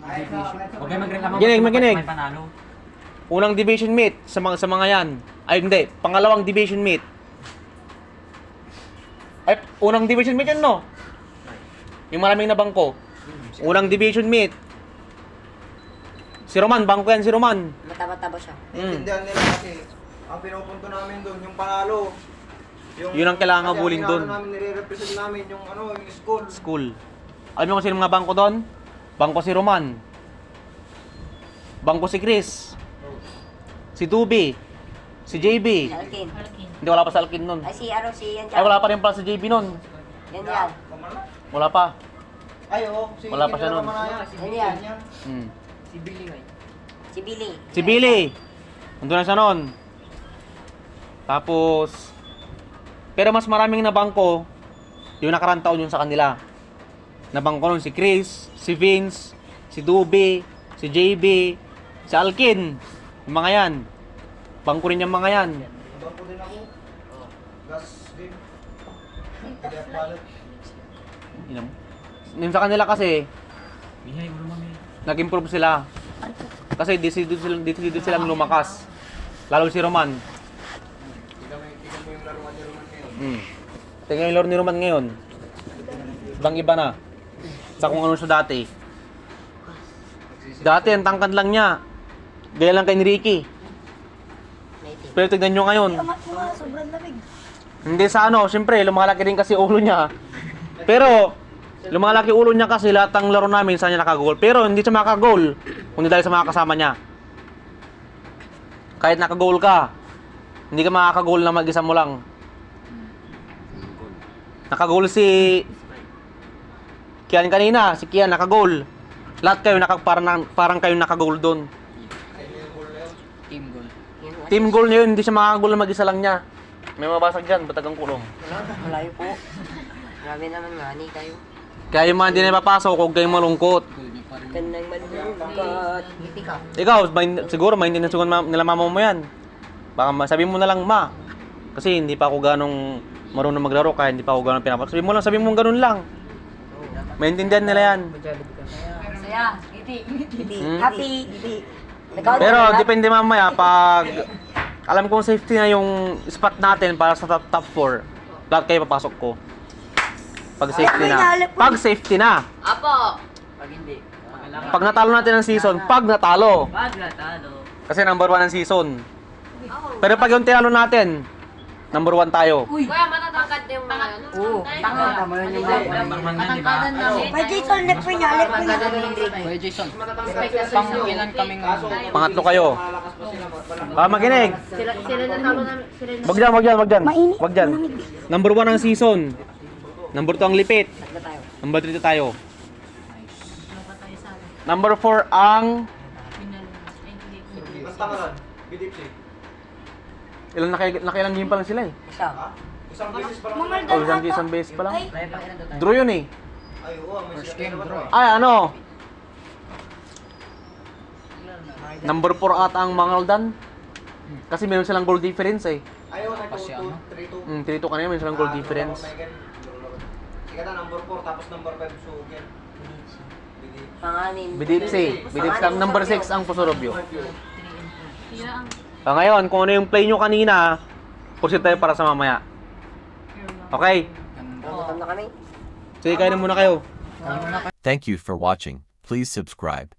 Huwag kayo magreklamo. Maginig. May panalo. Unang division meet sa mga yan. Ay hindi, pangalawang division meet. Ay, unang division meet yan, no? Yung maraming na bangko. Unang division meet. Si Roman, bangko yan si Roman. Mataba-taba siya. Naiintindihan nila kasi ang pinupunto namin doon, yung panalo. Yun ang kailangan habulin doon. Kasi namin nire-represent namin yung yung school. School. Alam mo kung sino mga bangko doon? Bangko si Roman. Bangko si Chris. Si Tubi. Si JB. Si Alkin. Hindi, wala pa sa Alkin nun. Ay, si yan Ay, wala pa rin pala si JB nun. Yan. Wala pa. Ay, oo. Wala pa siya nun. Yan. Hmm. Si Billy. Si Billy. Nandun na siya nun. Tapos, pero mas maraming nabangko yung nakarang taon yun sa kanila. Nabangko nun si Chris, si Vince, si Dubi, si JB, si Alkin. Yung mga yan. Bangko rin yung mga yan. Bangko din ako. Gas din. Kaya palot. Yung sa kanila kasi, Bihay, ulo mami. nag-improve sila. Kasi dito silang lumakas. Lalo si Roman. Tignan mo yung laruan ni Roman ngayon. Tingnan yung laro ni Roman ngayon. Ibang iba na. Sa kung ano siya dati. Dati, ang tangkad lang niya. Gaya lang kay Ricky. Pero tignan nyo ngayon. Sobrang lamig. Hindi sa ano, siyempre, lumalaki rin kasi ulo niya. Pero, lumalaki ulo niya kasi lahat ng laro namin saan niya nakagol. Pero hindi siya makagol. Kundi dahil sa mga kasama niya. Kahit nakagol ka, hindi ka makakagol na mag-isa mo lang. Nakagol si Kian kanina, si Kian nakagol. Lahat kayo parang kayo nakagol doon. Team goal niya yun, hindi siya makakagol na mag-isa lang niya. May mabasag dyan, batagang kulong. Malayo po. Grabe naman nga, ni kayo. Kaya yung mga hindi na papasok, huwag kayong malungkot. Gandang malungkat. Ngiti ka. Ikaw, siguro maintindihan siguro nila mama mo yan. Baka sabihin mo na lang, ma. Kasi hindi pa ako ganong marunong maglaro, kaya hindi pa ako ganong pinapak. Sabihin mo ganun lang. Maintindihan nila yan. Saya. Ngiti. Hmm. Happy. Pero depende mamaya pag alam kong safety na yung spot natin para sa top 4. Lahat kayo papasok ko. Pag safety na. Pag safety na. Apo. Pag hindi. Pag natalo natin ang season, pag natalo. Pag natalo. Kasi number 1 ang season. Pero pag yung tinalo natin, number 1 tayo. Kuya, matatangkad yung mga yan. Oo. Tangkad naman yun yung Number 1 yan, di ba? May Jason, left po niya. Kuya Jason. Pang ilan kaming... Pangatlo kayo. Malakas pa sila. Makinig. Sila natalo namin. Wag dyan. Number 1 ang season. Number 2 ang lipit. Tatlo tayo. Number 3 tayo. Number 4 ang... Ang tangalan. Bidipsi. Nakailang game pa lang sila eh. Isa. Isang beses pa lang. O isang beses pa lang. Draw yun eh. Ay, oo. May First sila game, dalawa. bro. Ay ano? Number 4 ata ang Mangaldan. Kasi meron silang goal difference eh. Ayaw na Kasi ano? 2-2. 3-2 kanina, meron silang goal difference. Sige na, number 4 tapos number 5 Sugen. Panganin. Bidipsi lang. Number 6 ang Pusorobyo. Ngayon, kung ano yung play nyo kanina, proceed tayo para sa mamaya. Okay? Tanda kami. Sige, kain na muna kayo. Thank you for watching. Please subscribe.